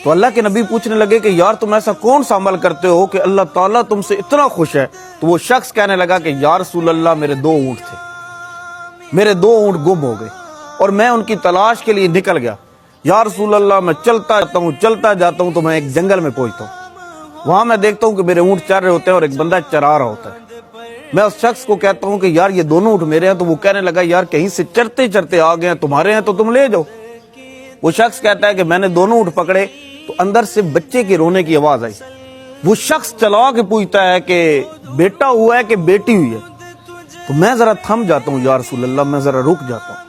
تو अल्लाह के नबी पूछने लगे कि यार तुम ऐसा कौन सा अमल करते हो कि अल्लाह ताला तुमसे इतना खुश है। तो वो शख्स कहने लगा कि या रसूल अल्लाह मेरे 2 ऊँट थे, मेरे 2 ऊँट गुम हो गए और मैं उनकी तलाश के लिए निकल गया। या रसूल अल्लाह मैं चलता जाता हूँ तो मैं एक जंगल में पहुंचता हूँ, वहां मैं देखता हूँ कि मेरे ऊँट चर रहे होते हैं और एक बंदा चरा रहा होता है। मैं उस शख्स को कहता हूँ कि यार ये दोनों ऊँट मेरे हैं। तो वो कहने लगा यार कहीं से चरते चरते आ गए हैं, तुम्हारे हैं तो तुम ले जाओ। वो शख्स कहता है कि मैंने दोनों ऊँट पकड़े तो अंदर से बच्चे के रोने की आवाज आई। वो शख्स चला के पूछता है कि बेटा हुआ है कि बेटी हुई है। तो मैं जरा थम जाता हूँ, या रसूल अल्लाह मैं जरा रुक जाता हूँ।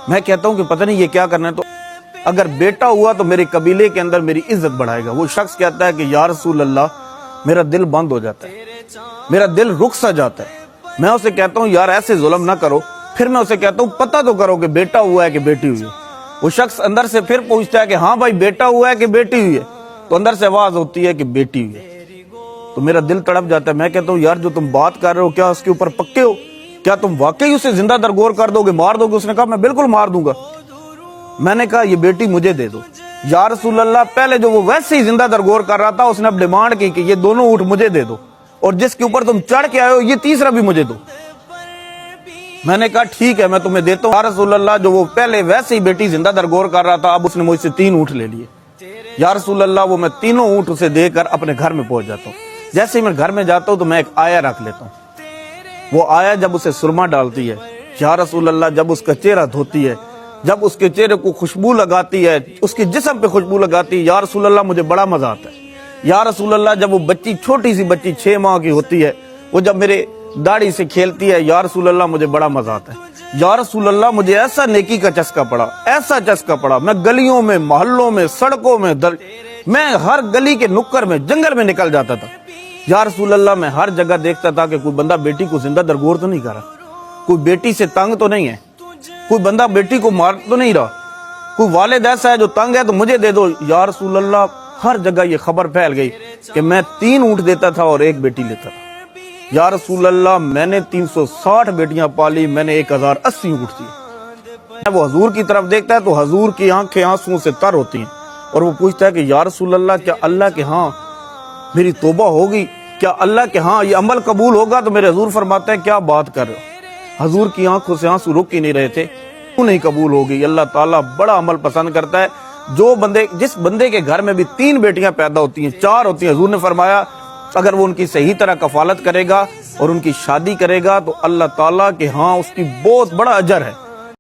मैं कहता हूँ कि पता नहीं ये क्या करना है। तो अगर बेटा हुआ तो मेरे कबीले के अंदर मेरी इज्जत बढ़ाएगा। वो शख्स कहता है कि या रसूल अल्लाह मेरा दिल बंद हो जाता है, मेरा दिल रुक सा जाता है। मैं उसे कहता हूँ यार ऐसे जुल्म ना करो। फिर मैं उसे कहता हूँ पता तो करो कि बेटा हुआ है कि बेटी हुई है। वो शख्स अंदर से फिर पूछता है कि हाँ भाई बेटा हुआ है कि बेटी हुई है। तो अंदर से आवाज होती है कि बेटी हुई है। तो मेरा दिल तड़प जाता है। मैं कहता हूँ यार जो तुम बात कर रहे हो क्या उसके ऊपर पक्के हो? क्या तुम वाकई उसे जिंदा दरगोर कर दोगे, मार दोगे? उसने कहा मैं बिल्कुल मार दूंगा। मैंने कहा ये बेटी मुझे दे दो। या रसूल अल्लाह पहले जो वो वैसे ही जिंदा दरगोर कर रहा था उसने अब डिमांड की कि ये दोनों ऊँट मुझे दे दो और जिसके ऊपर तुम चढ़ के आए हो ये तीसरा भी मुझे दो। मैंने कहा ठीक है मैं तुम्हें देता हूँ। या रसूल अल्लाह जो वो पहले वैसे ही बेटी जिंदा दरगोर कर रहा था अब उसने मुझसे 3 ऊँट ले लिए। या रसूल अल्लाह वो मैं तीनों ऊँट उसे देकर अपने घर में पहुंच जाता हूँ। जैसे ही मैं घर में जाता हूँ तो मैं एक आया रख लेता हूँ। वो आया जब उसे सुरमा डालती है, या रसूल अल्लाह जब उसका चेहरा धोती है, जब उसके चेहरे को खुशबू लगाती है, उसके जिस्म पे खुशबू लगाती है, या रसूल अल्लाह मुझे बड़ा मजा आता है। या रसूल अल्लाह जब वो बच्ची छोटी सी बच्ची 6 माह की होती है वो जब मेरे दाढ़ी से खेलती है, या रसूल अल्लाह मुझे बड़ा मजा आता है। या रसूल अल्लाह मुझे ऐसा नेकी का चस्का पड़ा, ऐसा चस्का पड़ा। मैं गलियों में, मोहल्लों में, सड़कों में, मैं हर गली के नुक्कड़ में, जंगल में निकल जाता था। या रसूल अल्लाह मैं हर जगह देखता था कि कोई बंदा बेटी को जिंदा दरगोर तो नहीं कर रहा, कोई बेटी से तंग तो नहीं है, कोई बंदा बेटी को मार तो नहीं रहा, कोई वालिद ऐसा है जो तंग है तो मुझे दे दो। या रसूल अल्लाह हर जगह ये खबर फैल गई कि मैं 3 ऊँट देता था और 1 बेटी लेता था। या रसूल अल्लाह मैंने 360 बेटियां पाली, मैंने 1080 ऊँट दिए। वो हजूर की तरफ देखता है तो हजूर की आंखें आंसुओं से तर होती हैं और वो पूछता है कि या रसूल अल्लाह क्या अल्लाह के हाँ मेरी तौबा होगी, क्या अल्लाह के हाँ ये अमल कबूल होगा? तो मेरे हजूर फरमाते हैं क्या बात कर रहे हो? हजूर की आंखों से आंसू रुक ही नहीं रहे थे। क्यों नहीं कबूल होगी? अल्लाह ताला बड़ा अमल पसंद करता है। जिस बंदे के घर में भी 3 बेटियां पैदा होती हैं, 4 होती हैं, हजूर ने फरमाया अगर वो उनकी सही तरह कफालत करेगा और उनकी शादी करेगा तो अल्लाह ताला के हाँ उसकी बहुत बड़ा अजर है।